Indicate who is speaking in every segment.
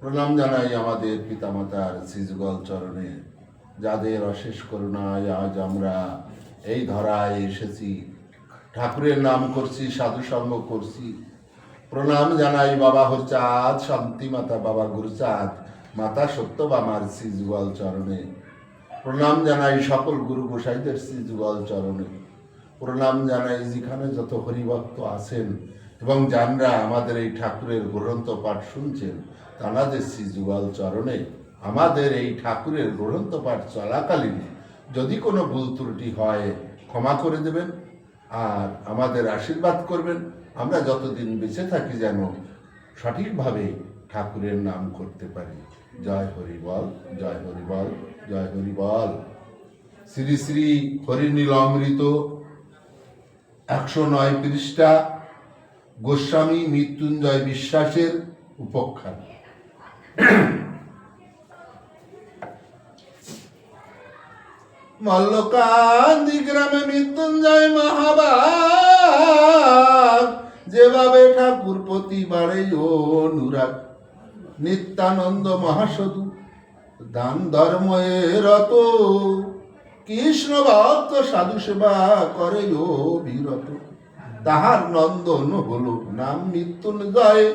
Speaker 1: প্রণাম জানাই আমাদের পিতামাতার শ্রীযুগল চরণে, যাদের অশেষ করুণায় আজ আমরা এই ধরায় এসেছি, ঠাকুরের নাম করছি, সাধু সঙ্গ করছি। প্রণাম জানাই বাবা হরচাঁদ, শান্তি মাতা বাবা গুরুচাঁদ, মাতা সত্যবামার শ্রীযুগল চরণে। প্রণাম জানাই সকল গুরু গোসাইদের শ্রীযুগল চরণে। প্রণাম জানাই যেখানে যত হরিভক্ত আছেন এবং যানরা আমাদের এই ঠাকুরের গ্রন্থ পাঠ শুনছেন, তাঁদের শ্রীযুগল চরণে। আমাদের এই ঠাকুরের গ্রন্থ পাঠ চলাকালীন যদি কোনো ভুল ত্রুটি হয় ক্ষমা করে দেবেন আর আমাদের আশীর্বাদ করবেন। আমরা যতদিন বেঁচে থাকি যেন সঠিকভাবে ঠাকুরের নাম করতে পারি। জয় হরি বল, জয় হরি বল, জয় হরি বল। শ্রী শ্রী হরিনীল অমৃত 109 পৃষ্ঠা, গোস্বামী মৃত্যুঞ্জয় বিশ্বাসের উপখ্যান। মল্লকান্দি গ্রামে মৃত্যুঞ্জয় মহাবাগ যেভাবে ঠাকুর প্রতিবারে অনুরাগ, নিত্যানন্দ মহাসাধু দান ধর্মে রত, কৃষ্ণ ভক্ত সাধু সেবা করে অবিরত। তাহার নন্দন হলো নাম মৃত্যুঞ্জয়,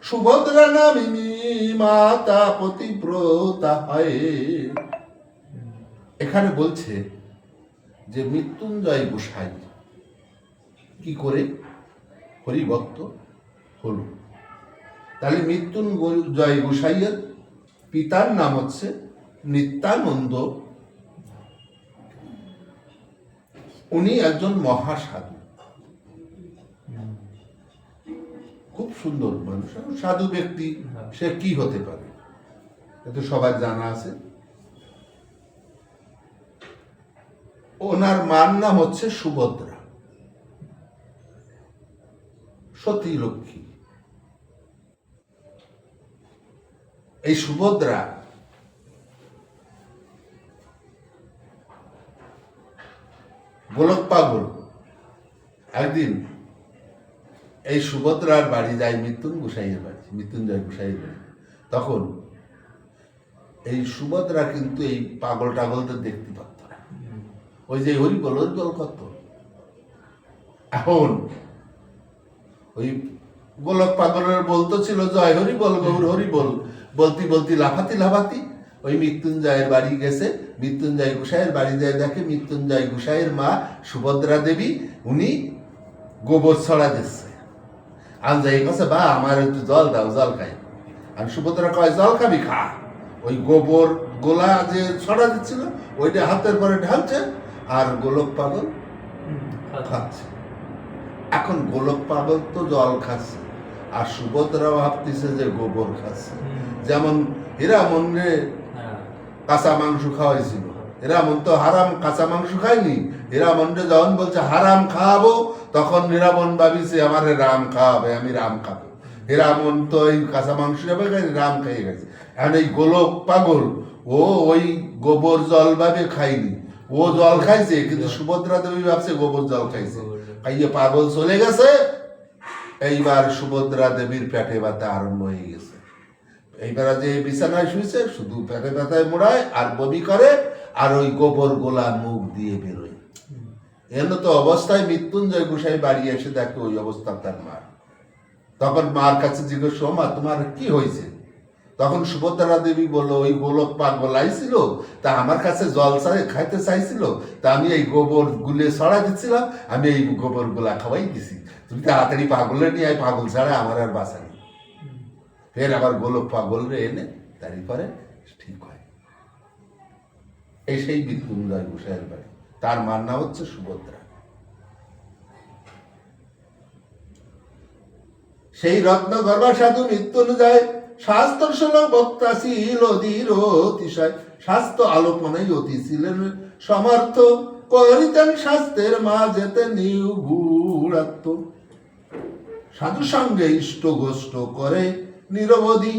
Speaker 1: সুভদ্রা নামিনী মাতা পতিব্রতা হয়। এখানে বলছে যে মৃত্যুঞ্জয় গোসাই কি করে হরিভক্ত হলো। তাহলে মৃত্যুঞ্জয় গোসাইয়ের পিতার নাম হচ্ছে নিত্যানন্দ। উনি একজন মহাসাধু, খুব সুন্দর মানুষ, সাধু ব্যক্তি। সে কি হতে পারে এটা সবার জানা আছে। ওনার মার নাম হচ্ছে সুভদ্রা, সতী লক্ষ্মী। এই সুভদ্রা গোলক পাগল একদিন এই সুভদ্রার বাড়ি যায়, মৃত্যুঞ্জয় গোসাইয়ের বাড়ি। তখন এই সুভদ্রা কিন্তু এই পাগল টাগলদের দেখতে পারত না, ওই যে হরিবল করত। এখন ওই গোলক পাগলের বলতো ছিল জয় হরিবল গৌর হরিবল, বলতি বলতি লাফাতি লাফাতি ওই মৃত্যুঞ্জয়ের বাড়ি গেছে। মৃত্যুঞ্জয় গোসাইয়ের বাড়ি যায়, দেখে মৃত্যুঞ্জয় গোসাইয়ের মা সুভদ্রা দেবী উনি গোবর ছড়া দিচ্ছে। আনজাই কাছে বা আমার একটু জল দাও, জল খাই। আর সুভদ্রা কয় জল খাবি, খা। ওই গোবর গোলা যে ছড়া দিচ্ছিল ওইটা হাতের পরে ঢালছে আর গোলক পাগল খাচ্ছে। এখন গোলক পাগল তো জল খাচ্ছে আর সুভদ্রা ভাবতেছে যে গোবর খাচ্ছে। যেমন হীরামন রে কাঁচা মাংস খাওয়াইছিল, হীরামন তো হারাম কাঁচা মাংস খায়নি। হীরামন রে যখন বলছে হারাম খাওয়াবো, তখন হীরামন ভাবিছে আমার রাম খাওয়াবে, আমি রাম খাবো। হীরামন তো ওই কাঁচা মাংস যাবে খাইনি, রাম খাইয়ে গেছে। এখন এই গোলক পাগল ও ওই গোবর জল ভাবে খাইনি, ও জল খাইছে, কিন্তু সুভদ্রা দেবী ভাবছে গোবর জল খাইছে। খাইয়ে পাগল চলে গেছে। এইবার সুভদ্রা দেবীর পেটে ব্যথা আরম্ভ হয়ে গেছে। এইবার যে বিছানায় শুয়েছে শুধু পেটে ব্যথায় মোড়ায় আর বমি করে আর ওই গোবর গোলা মুখ দিয়ে বেরোয়। এমন তো অবস্থায় মৃত্যুঞ্জয় গোসাই বাড়ি এসে দেখে ওই অবস্থা তার মার। তখন মার কাছে জিজ্ঞেস, মা তোমার কি হয়েছে? তখন সুভদ্রা দেবী বললো, ওই গোলক পাগল আইছিল, তা আমার কাছে জল খাইতে চাইছিল, তা আমি এই গোবর গুলে ছড়া দিচ্ছিলাম, আমি এই গোবর গোলা খাওয়াই দিছি। তুমি তাড়াতাড়ি পাগলে নিয়ে আয়, পাগল ছাড়া আমার আর বাঁচা নেই। ফের আবার গোলক পাগল রে এনে তারপরে ঠিক হয়। এই সেই মৃত্যুঞ্জয় গোসাইয়ের বাড়ি, তার মার নাম হচ্ছে সুভদ্রা। সেই রত্ন গর্ভা সাধু মৃত্যুঞ্জয় শাস্ত্র শ্লোক বক্তা ছিল ধীর অতিশয়, স্বাস্থ্য আলোপনায় অতি ছিলেন সমর্থ, করিতেন শাস্ত্রের মাঝেতে নিগুড়াত্ম। সাধু সঙ্গে ইষ্ট গোষ্ঠ করে নিরবধি,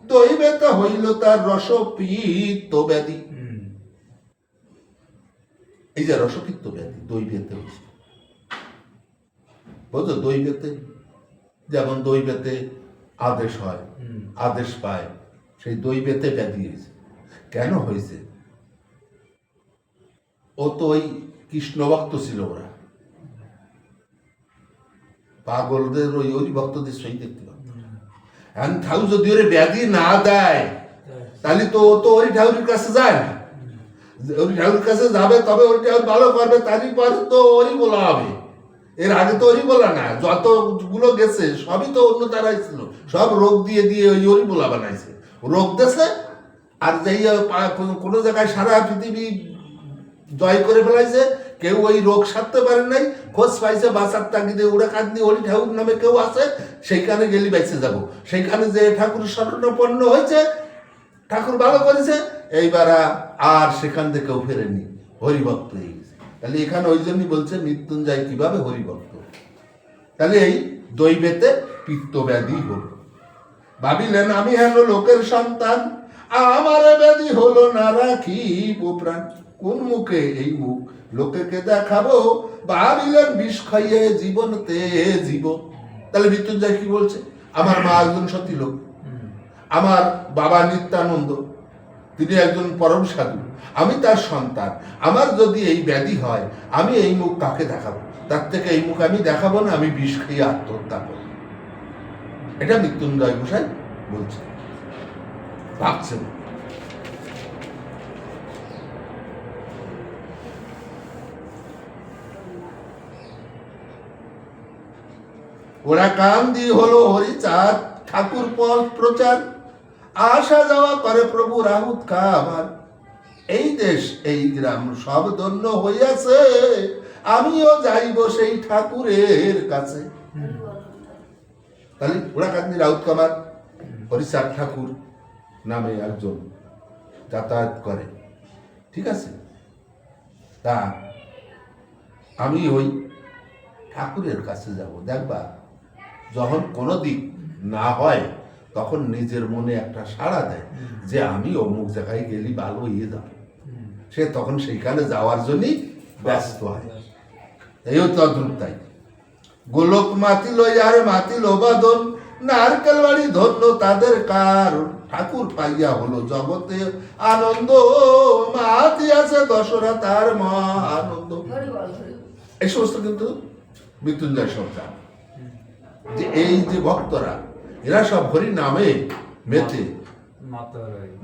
Speaker 1: দৈবেতে হইল তার রসপিত্ত ব্যাধি। এই যে রসপিত্ত ব্যাধি দৈবেতে হয়েছে, বুঝলো? দৈবেতে যেমন দৈবেতে আদেশ হয়, আদেশ পায়, সেই দৈবেতে ব্যাধি হয়েছে। কেন হয়েছে? ও তো ওই কৃষ্ণ ভক্ত ছিল, ওরা পাগলদের ওই ওই ভক্তদের সই দেখতে পারত। এখন ঠাকুর যদি ওরে ব্যাধি না দেয় তাহলে তো ও তো ওই ঠাকুরের কাছে যায় না। ওই ঠাকুরের কাছে যাবে তবে ওই ঠাকুর ভালো করবে, তারই পরে তো ওরই বলা হবে। এর আগে তো ওরই বলা না, যতগুলো গেছে সবই তো অন্য তারাই ছিল, সব রোগ দিয়ে দিয়ে ওই ওরই বলা বানাইছে, রোগ দেশে। আর যেই কোনো জায়গায় সারা পৃথিবী জয় করে ফেলাইছে, কেউ ওই রোগ সারতে পারে নাই, খোঁজ পাইছে বাঁচার তাগিদে উড়ে কাঁদনি হরি ঠাকুর নামে কেউ আছে, সেইখানে গেলি বাইসে যাব। সেইখানে যে ঠাকুর শরণাপন্ন হয়েছে, ঠাকুর ভালো করেছে, এইবার আর সেখান থেকে কেউ ফেরেনি, হরিভক্ত হয়ে গেছে। তাহলে এখানে ওই জন্যই বলছে মৃত্যুঞ্জয় কিভাবে হরিভক্ত। তাহলে এই দৈবেতে পিত্ত ব্যাধি হল। ভাবিলেন আমি হেন লোকের সন্তান, আমার ব্যাধি হলো না রাখিব প্রাণ। কোন মুখে এই মুখ লোকেকে দেখাবো, ভাবিলেন বিষ খাইয়ে জীবনতে জীব। তাহলে মৃত্যুঞ্জয় কি বলছে? আমার মা একজন সতী লোক, আমার বাবা নিত্যানন্দ তিনি একজন পরম সাধু, আমি তার সন্তান, আমার যদি এই ব্যাধি হয় আমি এই মুখ কাকে দেখাবো? তার থেকে এই মুখ আমি দেখাবো না, আমি বিষ খেয়ে আত্মহত্যা করব। এটা মৃত্যুঞ্জয় গোসাই বলছে, ভাবছেন। ওরা কান দিয়ে হলো হরিচাঁদ, ঠাকুর পথ প্রচার, আসা যাওয়া করে প্রভু রাহুত খাবার। এই দেশ এই গ্রাম সব ধন্য হইয়াছে, আমিও যাইব সেই ঠাকুরের কাছে। তাহলে ওরা কান্দি রাউত কামার হরিচাঁদ ঠাকুর নামে একজন যাতায়াত করে, ঠিক আছে? তা আমি ওই ঠাকুরের কাছে যাব। দেখবা যখন কোনো দিক না হয় তখন নিজের মনে একটা সাড়া দেয় যে আমি অমুক জায়গায় গেলি ভালো হয়ে যাবে, সে তখন সেইখানে যাওয়ার জন্যই ব্যস্ত হয়। এইও তদ্রুপ তাই। গোলক মাতিল আর মাতিল বাদন, নারকেল বাড়ি ধন্য তাদের কারণ, ঠাকুর পাইয়া হলো জগতে আনন্দ, মাতি আছে দশরা তার মহা আনন্দ। এই সমস্ত কিন্তু মৃত্যুঞ্জয় সব জানে যে এই যে ভক্তরা এরা সব হরি নামে মেতে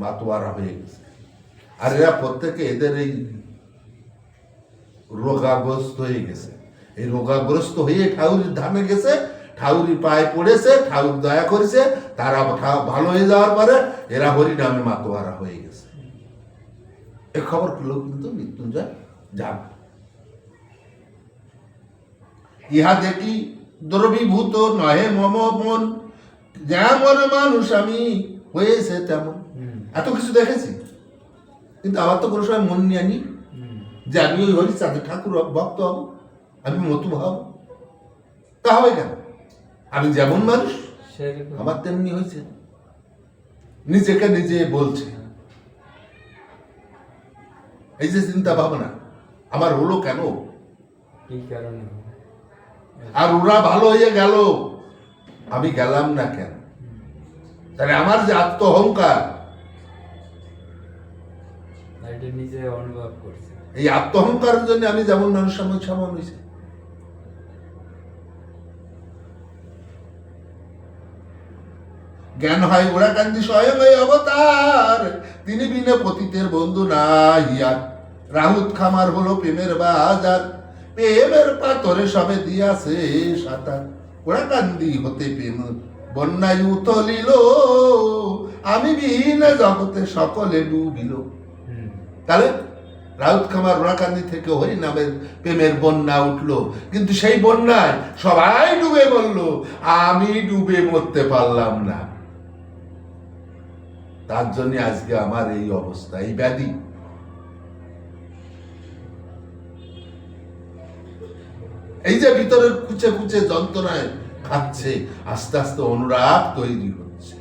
Speaker 1: মাতোয়ারা হয়ে গেছে। আর এরা প্রত্যেকে এদের এই রোগাগ্রস্ত হয়ে গেছে। এই রোগাগ্রস্ত হয়ে ঠাকুরের ধামে গেছে, ঠাকুরের পায়ে পড়েছে, ঠাকুর দয়া করেছে, তারা ভালো হয়ে যাওয়ার পরে এরা হরি নামে মাতোয়ারা হয়ে গেছে। এ খবর পেল কিন্তু মৃত্যুঞ্জয় যান। ইহা দেখি দ্রবীভূত নহে মম মন, যেমন মানুষ আমি হয়েছে তেমন। এত কিছু দেখেছি কিন্তু আমার তো কোনো সময় মন নিয়ে আনি যে আমি ওই হরিচাঁদ ঠাকুর ভক্ত হব, আমি মতু হব। তা হবে কেন? আমি যেমন মানুষ আমার তেমনি হয়েছে, নিজেকে নিজে বলছে। এই যে চিন্তা ভাবনা আমার হলো কেন, আর ওরা ভালো হয়ে গেল আমি গেলাম না কেন? তাহলে আমার যে আত্ম অহংকার, এই আত্ম অহংকারের জন্য আমি যেমন মানুষ সমান হয়েছে। জ্ঞান হয় ওরা কান্দি স্বয়ং অবতার, তিনি বিনে পতিতের বন্ধু না হিয়ার। রাহুত খামার হলো প্রেমের বাজার, প্রেমের পাথরে সবে দিয়াছে সাঁতার। ওরা কান্দি হতে প্রেম বন্যায় উতলিল, আমি বিহীন জগতে সকলে ডুবিল। তাহলে রাউত খামার ওরাকান্দি থেকে হরি নামের প্রেমের বন্যা উঠলো, কিন্তু সেই বন্যায় সবাই ডুবে মরল, আমি ডুবে মরতে পারলাম না। তার জন্য আজকে আমার এই অবস্থা, এই ব্যাধি। এই যে ভিতরের কুচে কুচে যন্ত্রণায় খাচ্ছে, আস্তে আস্তে অনুরাগ তৈরি হচ্ছে।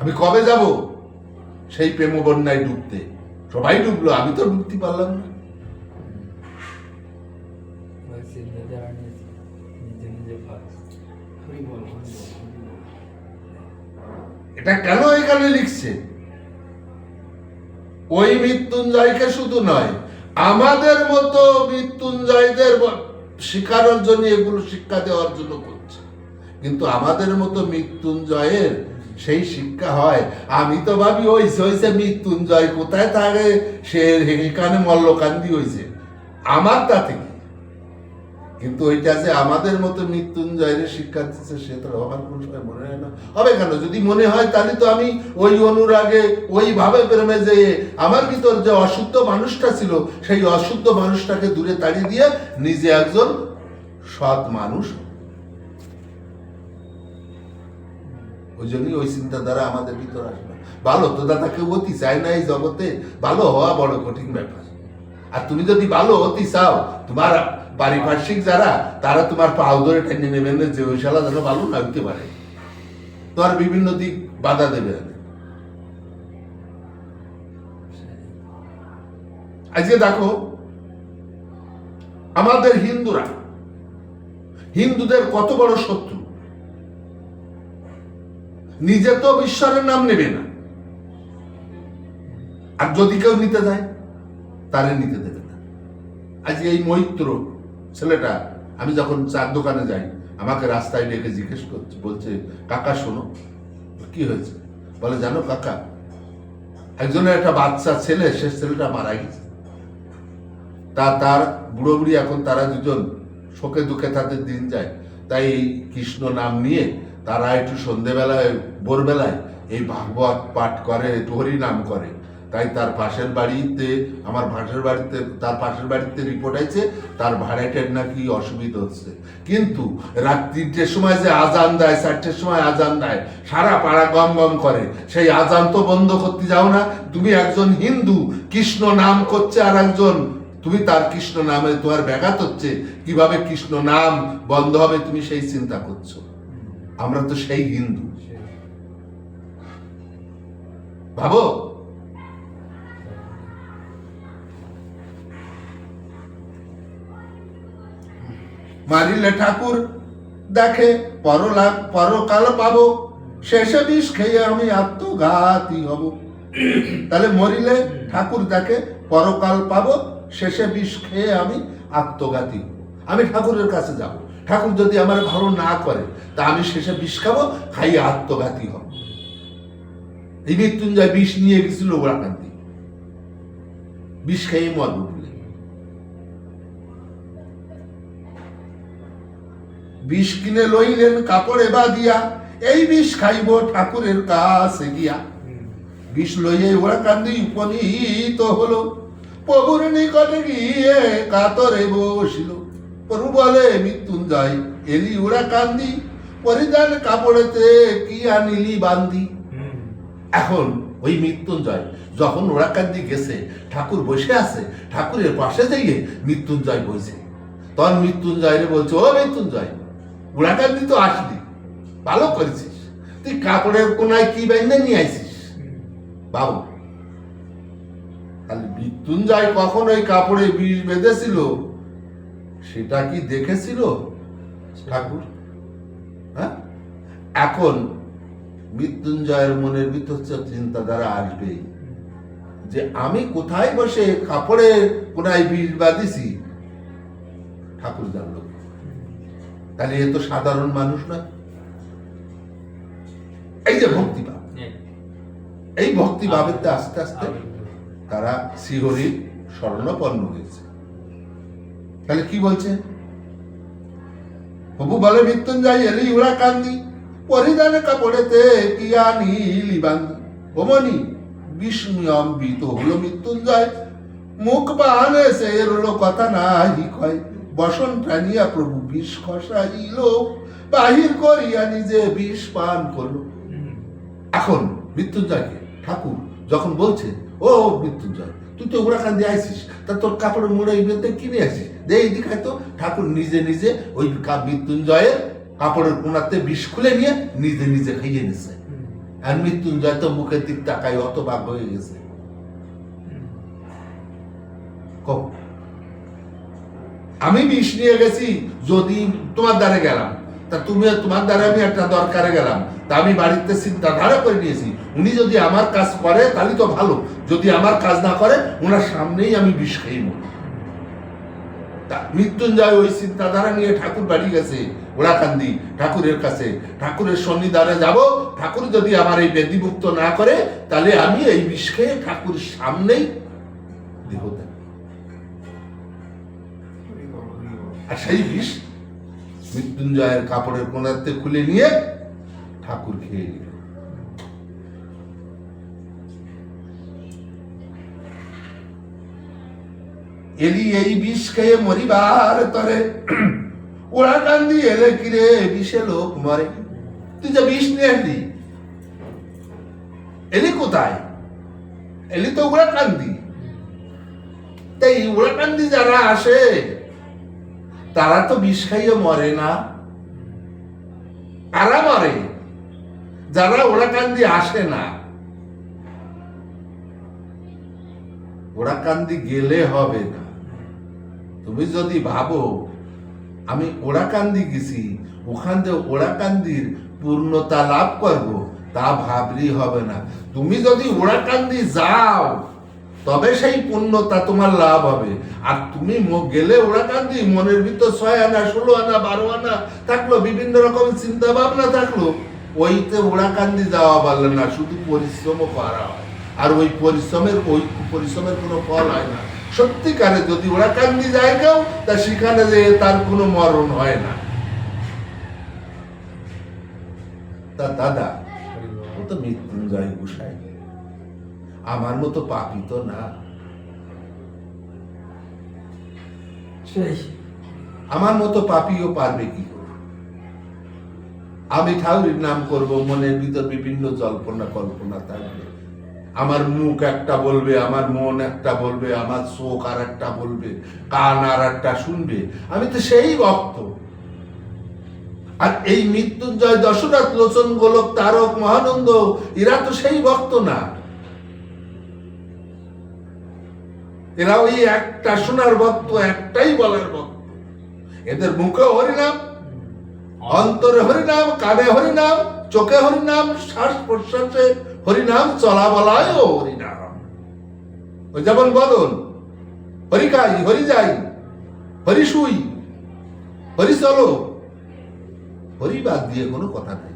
Speaker 1: আমি কবে যাব সেই প্রেম বন্যায় ডুবতে? সবাই ডুবলো, আমি তো ডুবতে পারলাম না। এটা কেন এখানে লিখছে? ওই মৃত্যুঞ্জয়কে শুধু নয়, আমাদের মতো মৃত্যুঞ্জয়দের শিখানোর জন্য এগুলো শিক্ষা দেওয়ার জন্য করছে। কিন্তু আমাদের মতো মৃত্যুঞ্জয়ের সেই শিক্ষা হয়, আমি তো ভাবি হইছে মৃত্যুঞ্জয় কোথায় থাকে, সে এখানে মল্লকান্দি হয়েছে, আমার তাতে কি? কিন্তু ওইটা যে আমাদের মতো মৃত্যুঞ্জয়ের শিক্ষা দিচ্ছে, সে তো আমার কোন সময় মনে হয় না। হবে কেন? যদি মনে হয় তাহলে তো আমি ওই অনুরাগে, ওইভাবে প্রেমে যেয়ে আমার ভিতর যে অশুদ্ধ মানুষটা ছিল, সেই অশুদ্ধ মানুষটাকে দূরে তাড়িয়ে দিয়ে নিজে একজন সৎ মানুষ। ওই জন্যই ওই চিন্তাধারা আমাদের ভিতর আসবে। ভালো তো দাদা কেউ অতি চায় না এই জগতে, ভালো হওয়া বড় কঠিন ব্যাপার। আর তুমি যদি ভালো হতে চাও, তোমার পারিপার্শ্বিক যারা, তারা তোমার পাও ধরে টেনে নেবেন যে ওই শালা যেন ভালো না হইতে পারে, তোমার বিভিন্ন দিক বাধা দেবে। আজকে দেখো আমাদের হিন্দুদের কত বড় শত্রু। নিজে তো ঈশ্বরের নাম নেবে না, আর যদি কেউ নিতে যায় তারে নিতে দেবে না। আজকে এই মৈত্র ছেলেটা, আমি যখন চার দোকানে যাই, আমাকে রাস্তায় ডেকে জিজ্ঞেস করছে, বলছে কাকা শোনো, কি হয়েছে? বলে জানো কাকা, একজনের একটা বাচ্চা ছেলে, সে ছেলেটা মারা গেছে। তার বুড়ো বুড়ি এখন, তারা দুজন শোকে দুঃখে তাদের দিন যায়। তাই কৃষ্ণ নাম নিয়ে তারা একটু সন্ধেবেলায়, ভোরবেলায় এই ভাগবত পাঠ করে, একটু হরি নাম করে। তাই তার পাশের বাড়িতে, তার পাশের বাড়িতে রিপোর্ট আছে, তার ভাড়াটের নাকি অসুবিধা হচ্ছে। কিন্তু রাত 3টের সময় যে আজান দেয়, 4টের সময় আজান দেয়, সারা পাড়া গম গম করে। সেই আজান তো বন্ধ করতে যাও না তুমি। একজন হিন্দু কৃষ্ণ নাম করছে, আর একজন, তুমি তার কৃষ্ণ নামে তোমার ব্যাঘাত হচ্ছে, কিভাবে কৃষ্ণ নাম বন্ধ হবে তুমি সেই চিন্তা করছো। আমরা তো সেই হিন্দু, ভাবো। মারিলে ঠাকুর দেখে পরকাল পাবো, শেষে বিষ খেয়ে আমি আত্মঘাতী হব। তাহলে মরিলে ঠাকুর দেখে পরকাল পাবো, শেষে বিষ খেয়ে আমি আত্মঘাতী হব। আমি ঠাকুরের কাছে যাব, ঠাকুর যদি আমার ভালো না করে, তা আমি শেষে বিষ খাবো, খাইয়ে আত্মঘাতী হব। এই মৃত্যুঞ্জয় বিষ নিয়ে গেছিল ওরাকান্তি, বিষ খেয়ে মরব বলে। বিষ কিনে লইলেন কাপড়ে বাঁধিয়া, এই বিষ খাইব ঠাকুরের কাছে গিয়া। বিষ লইয়ে ওরাকান্দি উপনীত হলো, প্রভুর নিকটে গিয়ে কাতরে বসিল। প্রভু বলে মৃত্যুঞ্জয় এলি ওরাকান্দি, পরিধান কাপড়েতে কি আনিলি বান্দি। এখন ওই মৃত্যুঞ্জয় যখন ওরাকান্দি গেছে, ঠাকুর বসে আছে, ঠাকুরের পাশে যাইয়ে মৃত্যুঞ্জয় বসে, তখন মৃত্যুঞ্জয় বলছে, ও মৃত্যুঞ্জয়, ওরাকান্দি তো আসলি, ভালো করেছিস, তুই কাপড়ের কোনায় কি বেঁধে নিয়ে আইছিস বাবু। তাহলে মৃত্যুঞ্জয় কখন ওই কাপড়ে বিষ বেঁধেছিল সেটা কি দেখেছিল ঠাকুর? হ্যাঁ, এখন মৃত্যুঞ্জয়ের মনের ভিতর চিন্তাধারা আসবে যে আমি কোথায় বসে কাপড়ে কোনায় বিষ বাঁধিছি, ঠাকুর জানলো। তাহলে এ তো সাধারণ মানুষ না। এই যে ভক্তিভাব, এই ভক্তিভাবের আস্তে আস্তে তারা শ্রীহরির শরণাপন্ন হয়েছে। তাহলে কি বলছে? প্রভু বলে মৃত্যুঞ্জয় এলি ওরাকান্দি, পরিধানে কাপড়েতে কি আনিলি বান্দি। ওমনি বিস্ময়ম্বিত হলো মৃত্যুঞ্জয়, মুখ বাহানে সে এলো কথা নাহি কয়। বসন টানিয়া প্রভু বিষ খসাইল, বাহির করিয়া নিজে বিষ পান করলো। এখন মৃত্যুঞ্জয়কে ঠাকুর যখন বলছে, ও মৃত্যুঞ্জয়, তুই তো ওরাকান্দি আইসিস, তা তোর কাপড়ের মুড়ে কিনে আসিস, দে এইদিকে। তো ঠাকুর নিজে নিজে ওই মৃত্যুঞ্জয়ের কাপড়ের কোনাতে বিষ খুলে নিয়ে নিজে নিজে খাইয়ে নিছে। আর মৃত্যুঞ্জয় তো মুখের দিক তাকাই অত বাঘ হয়ে গেছে। আমি বিষ নিয়ে গেছি, যদি তোমার দ্বারে গেলাম, তা তুমি তোমার দ্বারে আমি একটা দরকারে গেলাম, তা আমি বাড়িতে চিন্তাধারা করে নিয়েছি উনি যদি আমার কাজ করে তাহলে তো ভালো, যদি আমার কাজ না করে ওনার সামনেই আমি বিষ খেয়ে মরি। মৃত্যুঞ্জয় ওই চিন্তাধারা নিয়ে ঠাকুর বাড়ি গেছে ওড়াকান্দি ঠাকুরের কাছে, ঠাকুরের সন্নিধানে যাব, ঠাকুর যদি আমার এই বেদিমুক্ত না করে তাহলে আমি এই বিষ খেয়ে ঠাকুরের সামনেই দেহ দেব। আর সেই বিষ মৃত্যুঞ্জয়ের কাপড়ের কোনাতে খুলে নিয়ে ঠাকুর খেয়ে নিল। এলি এই বিষ খেয়ে মরিবার তরে ওড়াকান্দি এলে কিরে বিষে লোক মরে। তুই যে বিষ নিয়ে এলি, এলি কোথায়? এলি তো ওড়াকান্দি। তাই ওড়াকান্দি যারা আসে তারা তো বিষ খাইয়ে মরে না। কারা মরে? যারা ওড়াকান্দি আসে না। ওড়াকান্দি গেলে হবে না। তুমি যদি ভাবো আমি ওড়াকান্দি গেছি, ওখান থেকে ওড়াকান্দির পূর্ণতা লাভ করব, তা ভাবলেই হবে না। তুমি যদি ওড়াকান্দি যাও তবে সেই পূর্ণতা তোমার লাভ হবে। আর তুমি গেলে ওড়াকান্দি মনের ভিতর 6 আনা 16 আনা 12 আনা থাকলো, বিভিন্ন রকম চিন্তা ভাবনা থাকলো, ওইতে ওড়াকান্দি যাওয়া পারলে না, শুধু পরিশ্রমও করা হয়। আর ওই পরিশ্রমের কোনো ফল হয় না। সত্যিকারে যদি ওড়াকান্দি যায় কেউ, তা সেখানে যে তার কোনো মরণ হয় না। তা দাদা, ও তো মৃত্যুঞ্জয় গোসাই, আমার মতো পাপী তো না। আমার মতো পাপীও পারবে কি করে? আমি ঠাকুরের নাম করব, মনের ভিতর বিভিন্ন জল্পনা কল্পনা থাকবে, আমার মুখ একটা বলবে, আমার মন একটা বলবে, আমার চোখ আর একটা বলবে, কান আর একটা শুনবে। আমি তো সেই ভক্ত। আর এই মৃত্যুঞ্জয়, দশরথ লোচন, গোলক তারক, মহানন্দ, এরা তো সেই ভক্ত না। এরা ওই একটা শোনার ভক্ত, একটাই বলার ভক্ত। এদের মুখে হরিনাম, অন্তরে হরিনাম, কানে হরিনাম, চোখে হরিনাম, শ্বাস প্রশ্বাসে হরিনাম, চলা বলায় ও হরিনাম। ওই যেমন বদন, হরি খাই, হরি যাই, হরি শুই, হরি চলো, হরি বাদ দিয়ে কোনো কথা নেই।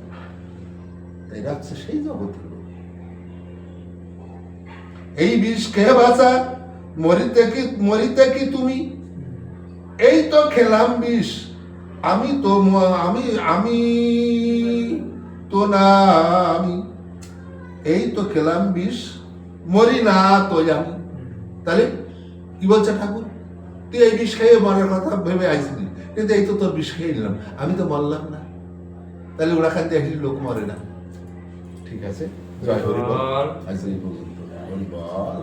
Speaker 1: তাই রাখছে সেই জগতের লোক। এই বিষ খেয়ে বাঁচা, মরিতে কি তুমি? এই তো খেলাম বিষ, আমি তো না, আমি এই তো খেলাম বিষ, মরি না তো আমি। তাহলে কি বলছে ঠাকুর? তুই এই বিষ খেয়ে মরার কথা ভেবে আইসনি, কিন্তু এই তো তোর বিষ খেয়ে নিলাম, আমি তো মরলাম না। তাহলে ওড়াকান্দি একটি লোক মরে না। ঠিক আছে, জয় হরি বল। আজ এই পর্যন্ত। হরি বল।